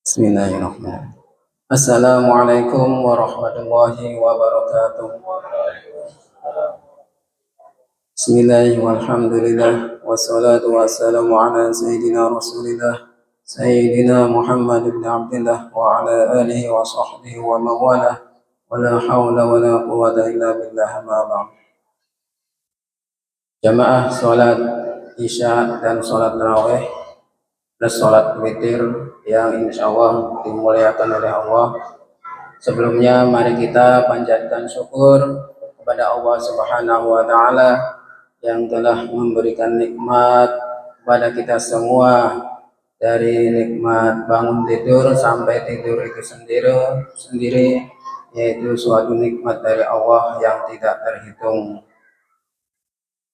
Bismillahirrahmanirrahim. Assalamualaikum warahmatullahi wabarakatuh. Bismillahirrahmanirrahim. Wassalatu wassalamu ala sayyidina Rasulillah Sayyidina Muhammad ibn Abdullah wa ala alihi wa sahbihi wa mawalah wa la hawla wa la quwwata illa billah ma ba'd. Jamaah salat Isya dan salat tarawih plus salat witir yang insya Allah dimuliakan oleh Allah. Sebelumnya mari kita panjatkan syukur kepada Allah Subhanahu wa taala yang telah memberikan nikmat kepada kita semua, dari nikmat bangun tidur sampai tidur itu sendiri yaitu suatu nikmat dari Allah yang tidak terhitung.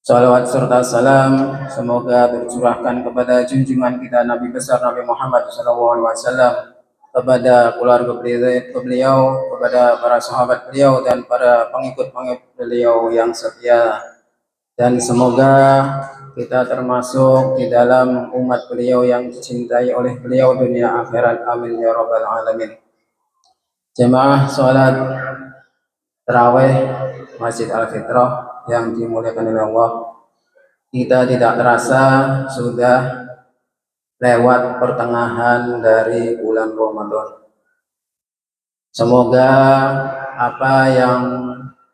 Salawat serta salam semoga tercurahkan kepada junjungan kita Nabi besar Nabi Muhammad SAW, kepada keluarga beliau, kepada para sahabat beliau dan para pengikut-pengikut beliau yang setia, dan semoga kita termasuk di dalam umat beliau yang dicintai oleh beliau dunia akhirat, amin ya rabbal alamin. Jemaah salat tarawih Masjid Al-Fitrah yang dimuliakan oleh Allah, kita tidak terasa sudah lewat pertengahan dari bulan Ramadan. Semoga apa yang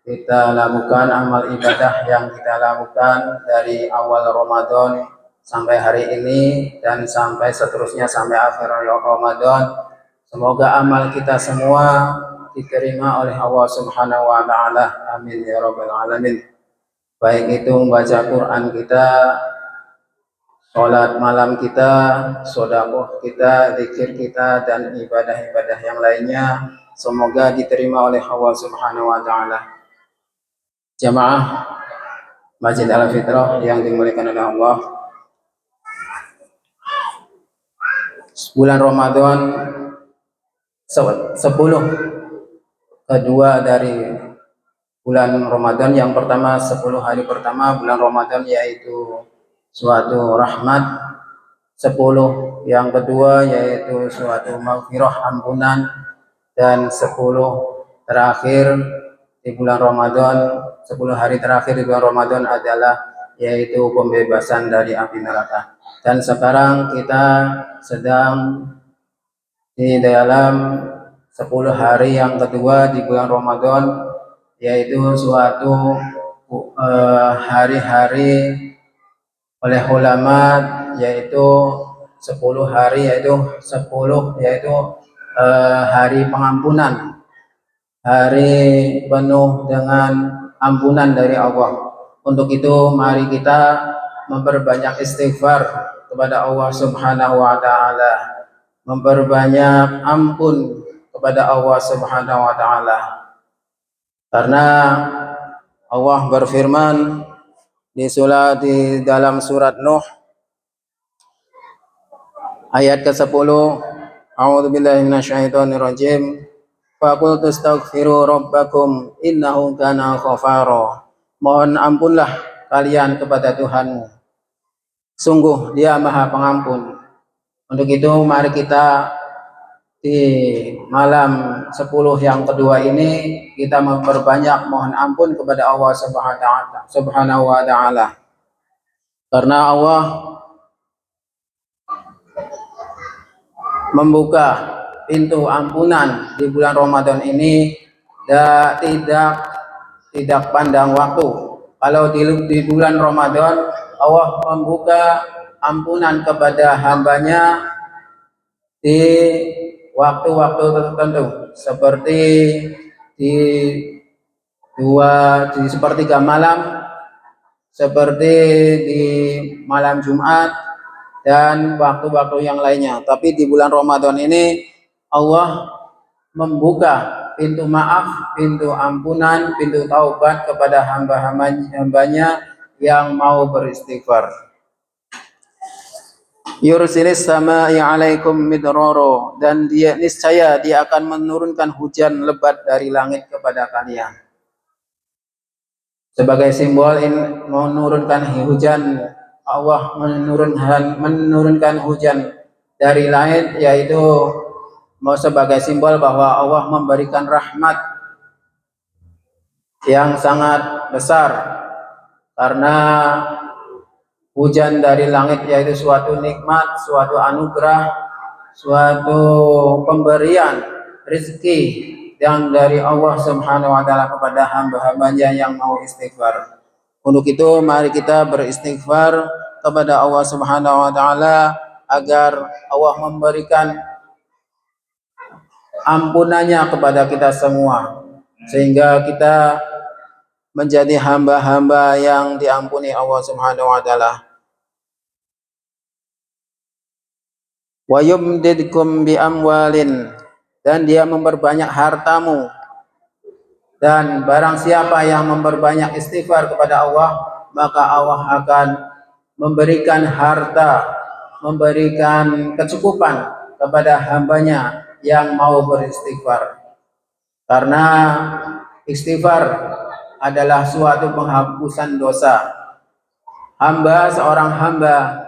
kita lakukan, amal ibadah yang kita lakukan dari awal Ramadan sampai hari ini dan sampai seterusnya sampai akhir Ramadan, semoga amal kita semua diterima oleh Allah Subhanahu wa taala, amin ya rabbal alamin. Baik itu membaca Quran kita, sholat malam kita, sedekah kita, zikir kita, dan ibadah-ibadah yang lainnya semoga diterima oleh Allah Subhanahu wa taala. Jamaah Masjid Al-Fitrah yang dimuliakan oleh Allah, bulan Ramadan 10 kedua dari bulan Ramadan. Yang pertama 10 hari pertama bulan Ramadan yaitu suatu rahmat, 10 yang kedua yaitu suatu maghfirah, ampunan, dan 10 terakhir di bulan Ramadan, 10 hari terakhir di bulan Ramadan adalah yaitu pembebasan dari api neraka. Dan sekarang kita sedang di dalam 10 hari yang kedua di bulan Ramadan, yaitu suatu hari-hari oleh ulama, yaitu 10 hari yaitu hari pengampunan, hari penuh dengan ampunan dari Allah. Untuk itu mari kita memperbanyak istighfar kepada Allah Subhanahu wa taala, memperbanyak ampun kepada Allah Subhanahu wa taala. Karena Allah berfirman di dalam surat Nuh ayat ke-10, A'udzubillahi minasyaitonirrajim. Faqul tastaghfiru rabbakum innahu kana ghafara. Mohon ampunlah kalian kepada Tuhanmu, sungguh Dia Maha Pengampun. Untuk itu mari kita di malam 10 yang kedua ini kita memperbanyak mohon ampun kepada Allah Subhanahu wa taala. Karena Allah membuka pintu ampunan di bulan Ramadan ini tidak pandang waktu. Kalau di bulan Ramadan Allah membuka ampunan kepada hambanya di waktu-waktu tertentu, seperti di sepertiga malam, seperti di malam Jumat, dan waktu-waktu yang lainnya. Tapi di bulan Ramadan ini Allah membuka pintu maaf, pintu ampunan, pintu taubat kepada hamba-hambanya yang mau beristighfar. Yursilis sama'i 'alaikum midrara, dan niscaya dia akan menurunkan hujan lebat dari langit kepada kalian. Sebagai simbol menurunkan hujan, Allah menurunkan hujan dari langit, yaitu sebagai simbol bahwa Allah memberikan rahmat yang sangat besar, karena hujan dari langit yaitu suatu nikmat, suatu anugerah, suatu pemberian rezeki yang dari Allah Subhanahu wa taala kepada hamba-hambanya yang mau istighfar. Untuk itu mari kita beristighfar kepada Allah Subhanahu wa taala agar Allah memberikan ampunannya kepada kita semua, sehingga kita menjadi hamba-hamba yang diampuni Allah Subhanahu wa taala. Wa yumdidkum bi amwalin, dan dia memperbanyak hartamu. Dan barang siapa yang memperbanyak istighfar kepada Allah, maka Allah akan memberikan harta, memberikan kecukupan kepada hambanya yang mau beristighfar. Karena istighfar adalah suatu penghapusan dosa. Seorang hamba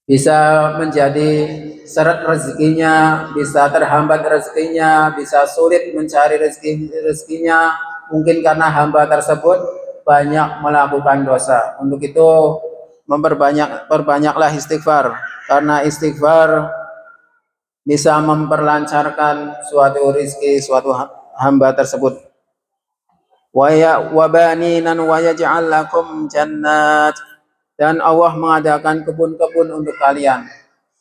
bisa menjadi seret rezekinya, bisa terhambat rezekinya, bisa sulit mencari rezekinya, mungkin karena hamba tersebut banyak melakukan dosa. Untuk itu perbanyaklah istighfar, karena istighfar bisa memperlancarkan suatu rezeki suatu hamba tersebut. Wa baninan wa yaj'al lakum jannat, dan Allah mengadakan kebun-kebun untuk kalian.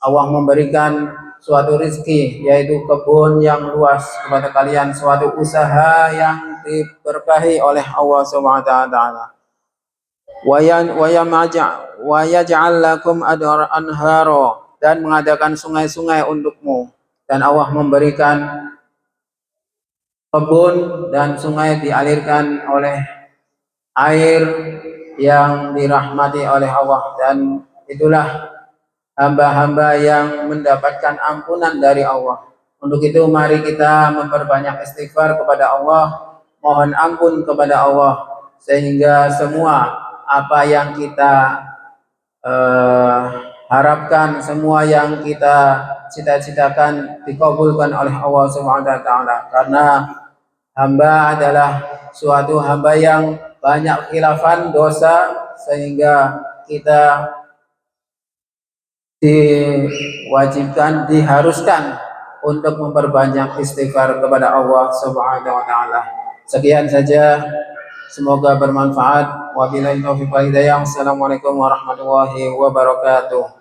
Allah memberikan suatu rezeki, yaitu kebun yang luas kepada kalian, suatu usaha yang diberkahi oleh Allah Subhanahu wa taala. Wa yaj'al lakum anhara, dan mengadakan sungai-sungai untukmu. Dan Allah memberikan kebun dan sungai dialirkan oleh air yang dirahmati oleh Allah, dan itulah hamba-hamba yang mendapatkan ampunan dari Allah. Untuk itu mari kita memperbanyak istighfar kepada Allah, mohon ampun kepada Allah, sehingga semua apa yang kita harapkan, semua yang kita cita-citakan dikabulkan oleh Allah Subhanahu wa taala. Karena hamba adalah suatu hamba yang banyak khilafan dosa, sehingga kita diharuskan untuk memperbanyak istighfar kepada Allah Subhanahu wa taala. Sekian saja, semoga bermanfaat. Wabillahi taufiq wal hidayah. Assalamualaikum warahmatullahi wabarakatuh.